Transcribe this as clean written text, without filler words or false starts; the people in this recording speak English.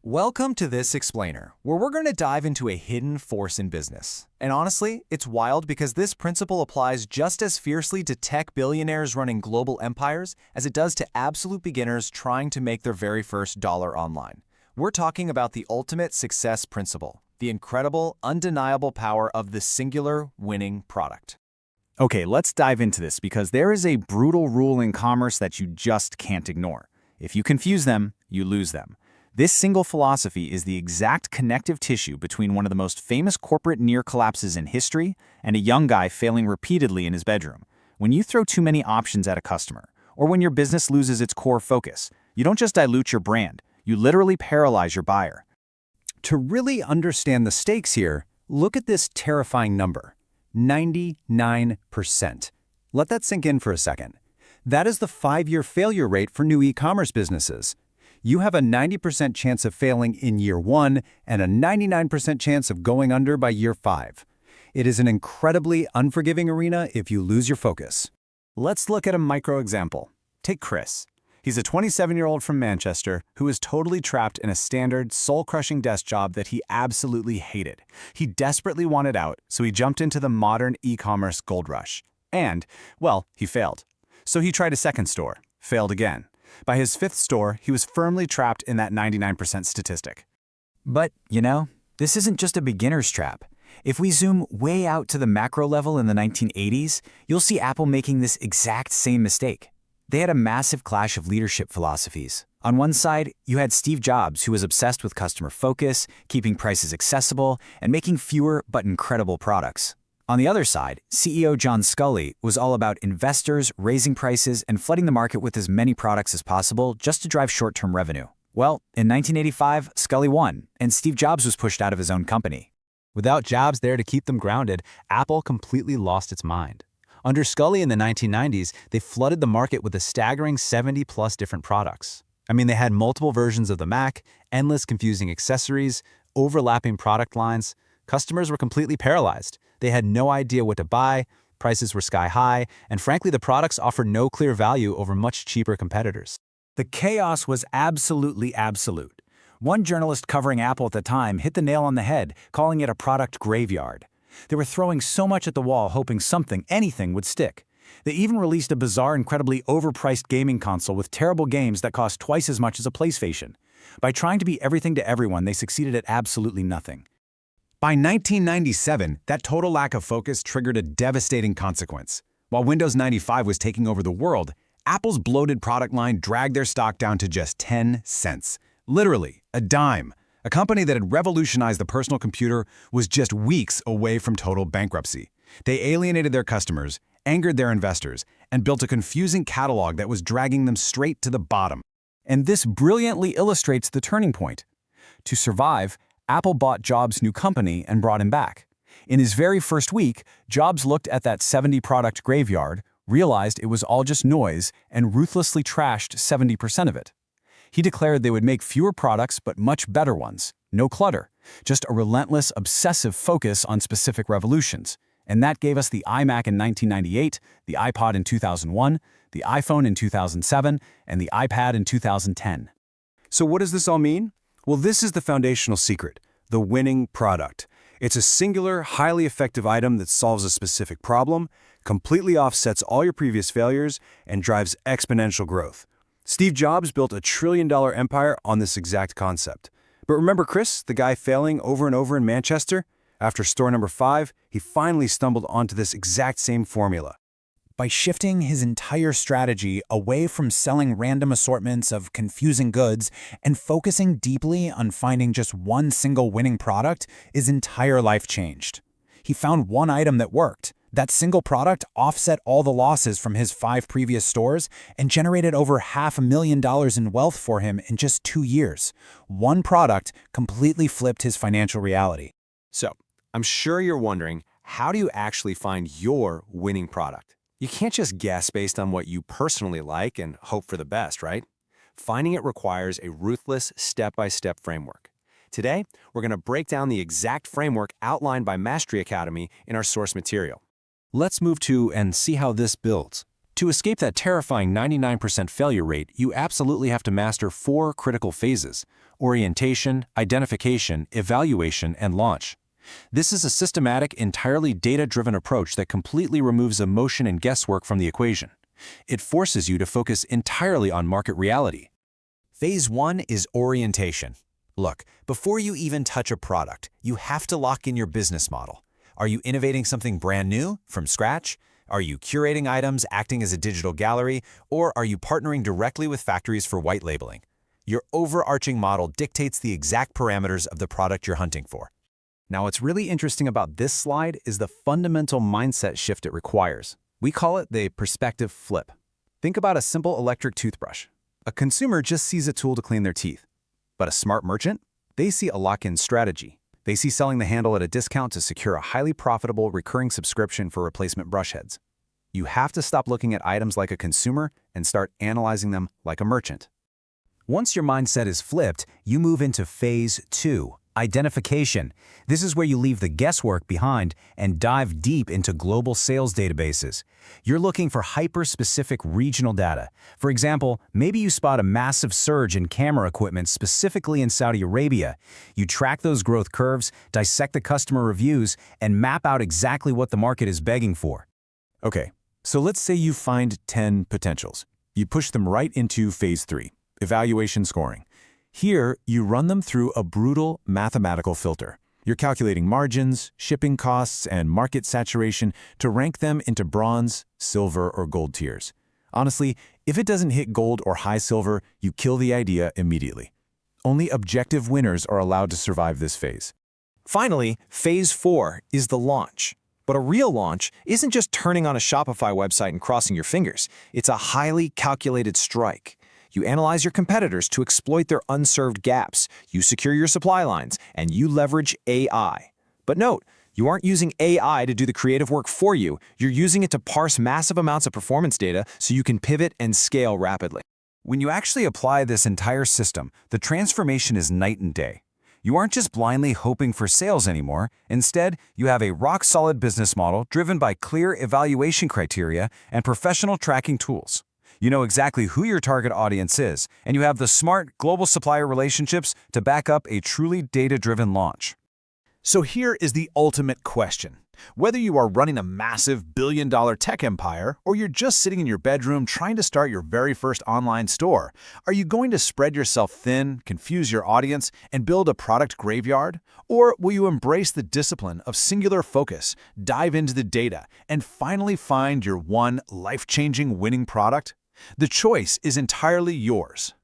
Welcome to This Explainer, where we're going to dive into a hidden force in business. And honestly, it's wild because this principle applies just as fiercely to tech billionaires running global empires as it does to absolute beginners trying to make their very first dollar online. We're talking about the ultimate success principle, the incredible, undeniable power of the singular winning product. Okay, let's dive into this because there is a brutal rule in commerce that you just can't ignore. If you confuse them, you lose them. This single philosophy is the exact connective tissue between one of the most famous corporate near collapses in history and a young guy failing repeatedly in his bedroom. When you throw too many options at a customer, or when your business loses its core focus, you don't just dilute your brand, you literally paralyze your buyer. To really understand the stakes here, look at this terrifying number, 99%. Let that sink in for a second. That is the 5-year failure rate for new e-commerce businesses. You have a 90% chance of failing in year 1 and a 99% chance of going under by year 5. It is an incredibly unforgiving arena if you lose your focus. Let's look at a micro example. Take Chris. He's a 27-year-old from Manchester who is totally trapped in a standard, soul-crushing desk job that he absolutely hated. He desperately wanted out, so he jumped into the modern e-commerce gold rush. And, well, he failed. So he tried a second store, failed again. By his 5th store, he was firmly trapped in that 99% statistic. But, this isn't just a beginner's trap. If we zoom way out to the macro level in the 1980s, you'll see Apple making this exact same mistake. They had a massive clash of leadership philosophies. On one side, you had Steve Jobs, who was obsessed with customer focus, keeping prices accessible, and making fewer but incredible products. On the other side, CEO John Sculley was all about investors, raising prices, and flooding the market with as many products as possible just to drive short-term revenue. Well, in 1985, Sculley won, and Steve Jobs was pushed out of his own company. Without Jobs there to keep them grounded, Apple completely lost its mind. Under Sculley in the 1990s, they flooded the market with a staggering 70-plus different products. They had multiple versions of the Mac, endless confusing accessories, overlapping product lines. Customers were completely paralyzed. They had no idea what to buy, prices were sky high, and frankly, the products offered no clear value over much cheaper competitors. The chaos was absolutely absolute. One journalist covering Apple at the time hit the nail on the head, calling it a product graveyard. They were throwing so much at the wall hoping anything would stick. They even released a bizarre, incredibly overpriced gaming console with terrible games that cost twice as much as a PlayStation. By trying to be everything to everyone, they succeeded at absolutely nothing. By 1997, that total lack of focus triggered a devastating consequence. While Windows 95 was taking over the world, Apple's bloated product line dragged their stock down to just 10 cents. Literally, a dime. A company that had revolutionized the personal computer was just weeks away from total bankruptcy. They alienated their customers, angered their investors, and built a confusing catalog that was dragging them straight to the bottom. And this brilliantly illustrates the turning point. To survive, Apple bought Jobs' new company and brought him back. In his very first week, Jobs looked at that 70-product graveyard, realized it was all just noise, and ruthlessly trashed 70% of it. He declared they would make fewer products but much better ones. No clutter, just a relentless, obsessive focus on specific revolutions. And that gave us the iMac in 1998, the iPod in 2001, the iPhone in 2007, and the iPad in 2010. So what does this all mean? Well, this is the foundational secret, the winning product. It's a singular, highly effective item that solves a specific problem, completely offsets all your previous failures, and drives exponential growth. Steve Jobs built a trillion-dollar empire on this exact concept. But remember Chris, the guy failing over and over in Manchester? After store number 5, he finally stumbled onto this exact same formula. By shifting his entire strategy away from selling random assortments of confusing goods and focusing deeply on finding just one single winning product, his entire life changed. He found one item that worked. That single product offset all the losses from his 5 previous stores and generated over $500,000 in wealth for him in just 2 years. One product completely flipped his financial reality. So, I'm sure you're wondering, how do you actually find your winning product? You can't just guess based on what you personally like and hope for the best, right? Finding it requires a ruthless, step-by-step framework. Today, we're going to break down the exact framework outlined by Mastery Academy in our source material. Let's move to and see how this builds. To escape that terrifying 99% failure rate, you absolutely have to master 4 critical phases: orientation, identification, evaluation, and launch. This is a systematic, entirely data-driven approach that completely removes emotion and guesswork from the equation. It forces you to focus entirely on market reality. Phase 1 is orientation. Look, before you even touch a product, you have to lock in your business model. Are you innovating something brand new, from scratch? Are you curating items, acting as a digital gallery, or are you partnering directly with factories for white labeling? Your overarching model dictates the exact parameters of the product you're hunting for. Now, what's really interesting about this slide is the fundamental mindset shift it requires. We call it the perspective flip. Think about a simple electric toothbrush. A consumer just sees a tool to clean their teeth. But a smart merchant? They see a lock-in strategy. They see selling the handle at a discount to secure a highly profitable recurring subscription for replacement brush heads. You have to stop looking at items like a consumer and start analyzing them like a merchant. Once your mindset is flipped, you move into phase 2. Identification. This is where you leave the guesswork behind and dive deep into global sales databases. You're looking for hyper-specific regional data. For example, maybe you spot a massive surge in camera equipment specifically in Saudi Arabia. You track those growth curves, dissect the customer reviews, and map out exactly what the market is begging for. Okay, so let's say you find 10 potentials. You push them right into phase 3, evaluation scoring. Here, you run them through a brutal mathematical filter. You're calculating margins, shipping costs, and market saturation to rank them into bronze, silver, or gold tiers. Honestly, if it doesn't hit gold or high silver, you kill the idea immediately. Only objective winners are allowed to survive this phase. Finally, phase 4 is the launch. But a real launch isn't just turning on a Shopify website and crossing your fingers. It's a highly calculated strike. You analyze your competitors to exploit their unserved gaps, you secure your supply lines, and you leverage AI. But note, you aren't using AI to do the creative work for you. You're using it to parse massive amounts of performance data so you can pivot and scale rapidly. When you actually apply this entire system, the transformation is night and day. You aren't just blindly hoping for sales anymore. Instead, you have a rock-solid business model driven by clear evaluation criteria and professional tracking tools. You know exactly who your target audience is, and you have the smart global supplier relationships to back up a truly data-driven launch. So here is the ultimate question. Whether you are running a massive billion-dollar tech empire or you're just sitting in your bedroom trying to start your very first online store, are you going to spread yourself thin, confuse your audience, and build a product graveyard? Or will you embrace the discipline of singular focus, dive into the data, and finally find your one life-changing winning product? The choice is entirely yours.